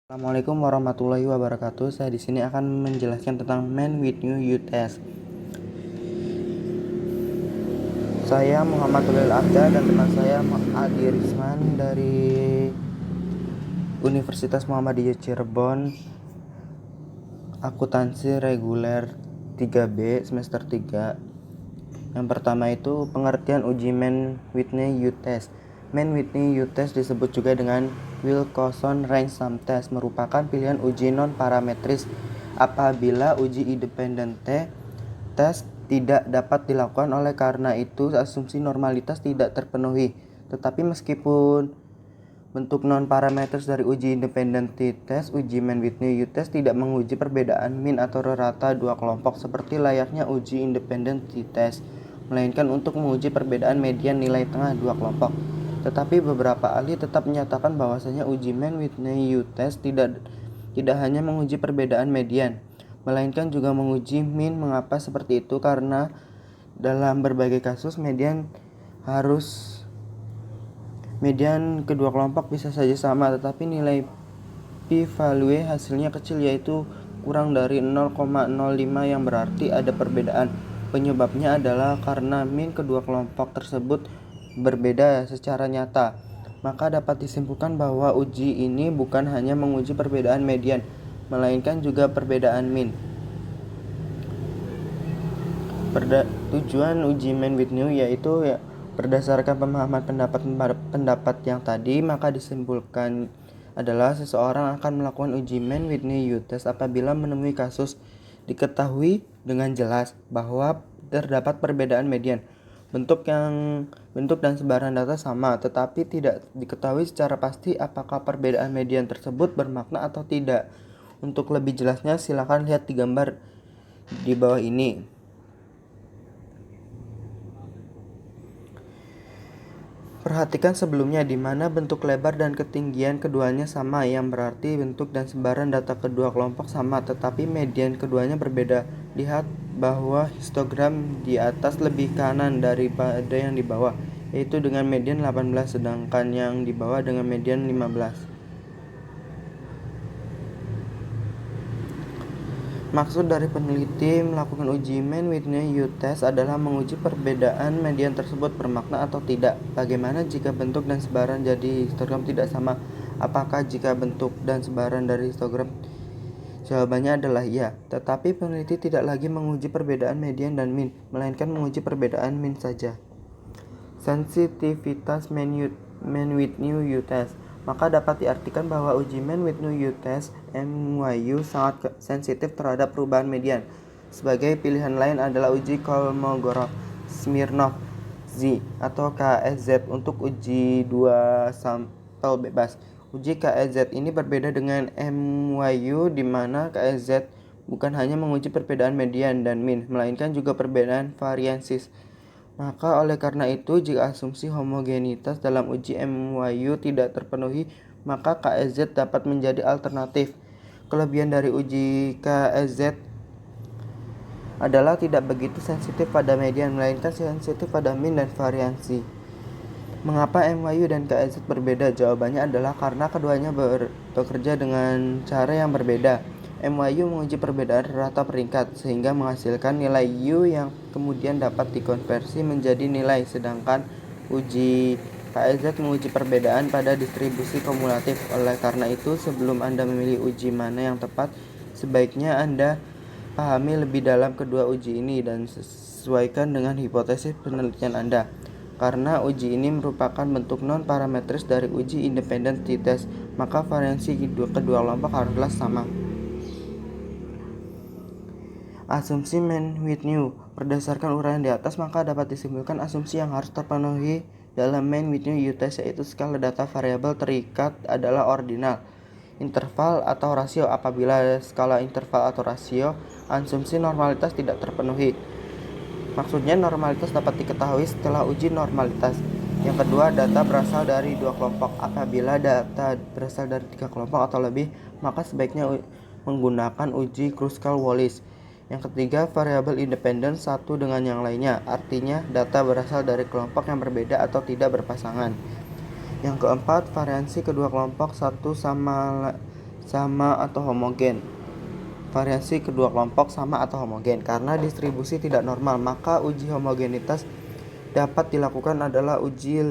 Assalamualaikum warahmatullahi wabarakatuh. Saya di sini akan menjelaskan tentang Man with New Youth Test. Saya Muhammad Ulil Abda dan teman saya Adi Risman dari Universitas Muhammadiyah Cirebon, akuntansi reguler 3B semester 3. Yang pertama itu pengertian uji Man Whitney Youth Test. Man Whitney Youth Test disebut juga dengan Wilcoxon Range Sum Test, merupakan pilihan uji non-parametris apabila uji independen test tidak dapat dilakukan. Oleh karena itu, asumsi normalitas tidak terpenuhi. Tetapi meskipun bentuk non-parametris dari uji independen test, uji Man-Whitney Youth Test tidak menguji perbedaan min atau rata dua kelompok seperti layaknya uji independen test, melainkan untuk menguji perbedaan median nilai tengah dua kelompok. Tetapi beberapa ahli tetap menyatakan bahwasanya uji Man-Whitney Youth Test tidak hanya menguji perbedaan median, melainkan juga menguji min. Mengapa seperti itu? Karena dalam berbagai kasus median kedua kelompok bisa saja sama, tetapi nilai p-value hasilnya kecil, yaitu kurang dari 0,05, yang berarti ada perbedaan. Penyebabnya adalah karena min kedua kelompok tersebut berbeda secara nyata. Maka dapat disimpulkan bahwa uji ini bukan hanya menguji perbedaan median, melainkan juga perbedaan min. Tujuan uji Man-Whitney yaitu berdasarkan pemahaman pendapat yang tadi, maka disimpulkan adalah seseorang akan melakukan uji Man-Whitney Youth Test apabila menemui kasus diketahui dengan jelas bahwa terdapat perbedaan median. Bentuk dan sebaran data sama, tetapi tidak diketahui secara pasti apakah perbedaan median tersebut bermakna atau tidak. Untuk lebih jelasnya, silakan lihat di gambar di bawah ini. Perhatikan sebelumnya, di mana bentuk lebar dan ketinggian keduanya sama, yang berarti bentuk dan sebaran data kedua kelompok sama, tetapi median keduanya berbeda. Lihat bahwa histogram di atas lebih kanan daripada yang di bawah, yaitu dengan median 18, sedangkan yang di bawah dengan median 15. Maksud dari peneliti melakukan uji Man-Whitney Youth Test adalah menguji perbedaan median tersebut bermakna atau tidak. Bagaimana jika bentuk dan sebaran dari histogram tidak sama? Apakah jika bentuk dan sebaran dari histogram? Jawabannya adalah iya, tetapi peneliti tidak lagi menguji perbedaan median dan min, melainkan menguji perbedaan min saja. Sensitivitas Man-Whitney Youth Test. Maka dapat diartikan bahwa uji Man-Whitney Youth Test (MYU) sangat sensitif terhadap perubahan median. Sebagai pilihan lain adalah uji Kolmogorov-Smirnov Z atau KSZ untuk uji dua sampel bebas. Uji KSZ ini berbeda dengan MYU, di mana KSZ bukan hanya menguji perbedaan median dan min, melainkan juga perbedaan variansis. Maka oleh karena itu, jika asumsi homogenitas dalam uji MYU tidak terpenuhi, maka KSZ dapat menjadi alternatif. Kelebihan dari uji KSZ adalah tidak begitu sensitif pada median, melainkan sensitif pada min dan variansi. Mengapa MYU dan KSZ berbeda? Jawabannya adalah karena keduanya bekerja dengan cara yang berbeda. MYU menguji perbedaan rata peringkat sehingga menghasilkan nilai U yang kemudian dapat dikonversi menjadi nilai, sedangkan uji KSZ menguji perbedaan pada distribusi kumulatif. Oleh karena itu, sebelum Anda memilih uji mana yang tepat, sebaiknya Anda pahami lebih dalam kedua uji ini dan sesuaikan dengan hipotesis penelitian Anda. Karena uji ini merupakan bentuk non-parametris dari uji independen t-test, maka variansi kedua kelompok haruslah sama. Asumsi Man-Whitney. Berdasarkan uraian di atas, maka dapat disimpulkan asumsi yang harus terpenuhi dalam Man-Whitney Youth Test, yaitu skala data variabel terikat adalah ordinal, interval atau rasio. Apabila skala interval atau rasio, asumsi normalitas tidak terpenuhi. Maksudnya normalitas dapat diketahui setelah uji normalitas. Yang kedua, data berasal dari dua kelompok. Apabila data berasal dari tiga kelompok atau lebih, maka sebaiknya menggunakan uji Kruskal-Wallis. Yang ketiga, variabel independen satu dengan yang lainnya, artinya data berasal dari kelompok yang berbeda atau tidak berpasangan. Yang keempat, variansi kedua kelompok satu sama sama atau homogen. Variasi kedua kelompok sama atau homogen. Karena distribusi tidak normal, maka uji homogenitas dapat dilakukan adalah uji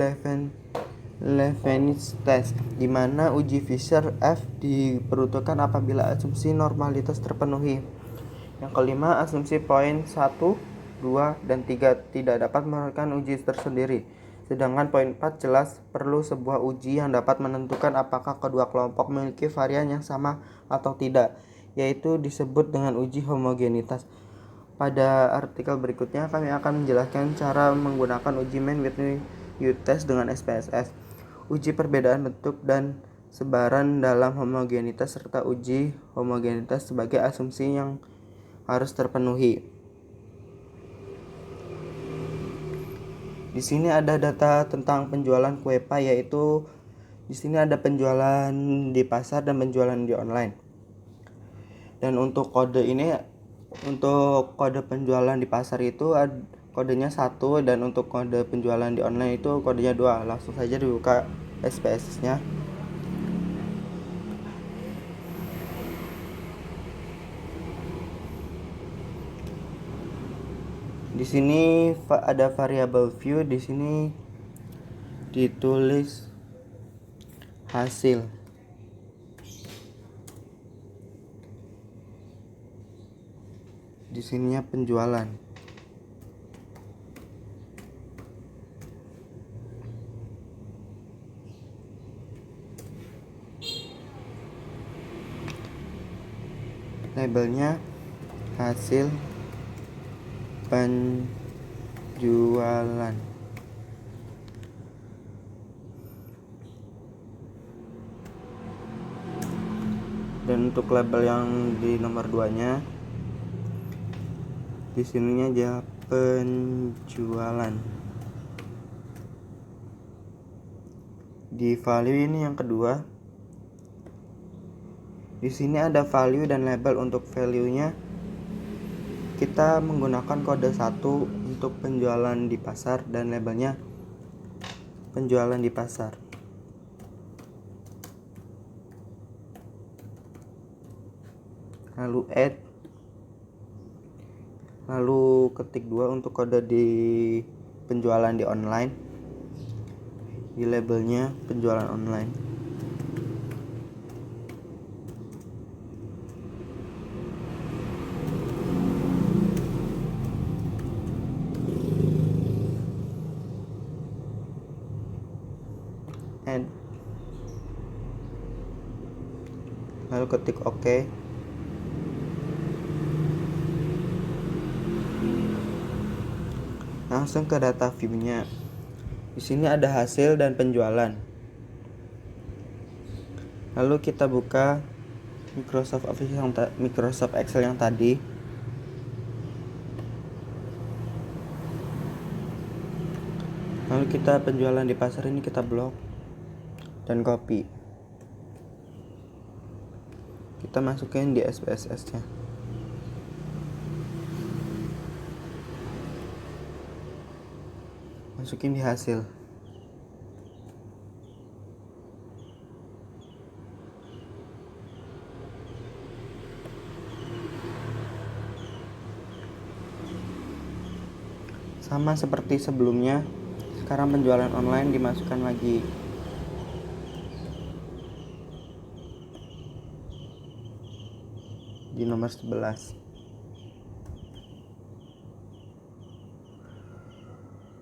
Leibniz test, di mana uji Fisher F diperuntukkan apabila asumsi normalitas terpenuhi. Yang kelima, asumsi poin 1, 2, dan 3 tidak dapat melakukan uji tersendiri. Sedangkan poin 4 jelas perlu sebuah uji yang dapat menentukan apakah kedua kelompok memiliki varian yang sama atau tidak, yaitu disebut dengan uji homogenitas. Pada artikel berikutnya kami akan menjelaskan cara menggunakan uji Mann-Whitney test dengan SPSS, uji perbedaan bentuk dan sebaran dalam homogenitas, serta uji homogenitas sebagai asumsi yang harus terpenuhi. Di sini ada data tentang penjualan kue pie, yaitu di sini ada penjualan di pasar dan penjualan di online. Dan untuk kode ini, untuk kode penjualan di pasar itu kodenya 1, dan untuk kode penjualan di online itu kodenya 2. Langsung saja dibuka SPSS-nya. Di sini ada variabel view, di sini ditulis hasil. Di sininya penjualan. Labelnya hasil penjualan. Dan untuk label yang di nomor 2-nya, di sininya aja penjualan. Di value ini yang kedua, di sini ada value dan label. Untuk value-nya kita menggunakan kode 1 untuk penjualan di pasar dan labelnya penjualan di pasar. Lalu add, lalu ketik 2 untuk kode di penjualan di online, di labelnya penjualan online. Add, lalu ketik OK. Langsung ke data view-nya. Di sini ada hasil dan penjualan. Lalu kita buka Microsoft Office Microsoft Excel yang tadi. Lalu kita penjualan di pasar ini kita blok dan copy. Kita masukin di SPSS-nya. Masukin di hasil. Sama seperti sebelumnya, sekarang penjualan online dimasukkan lagi. Di nomor 11.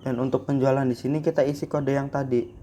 Dan untuk penjualan di sini kita isi kode yang tadi.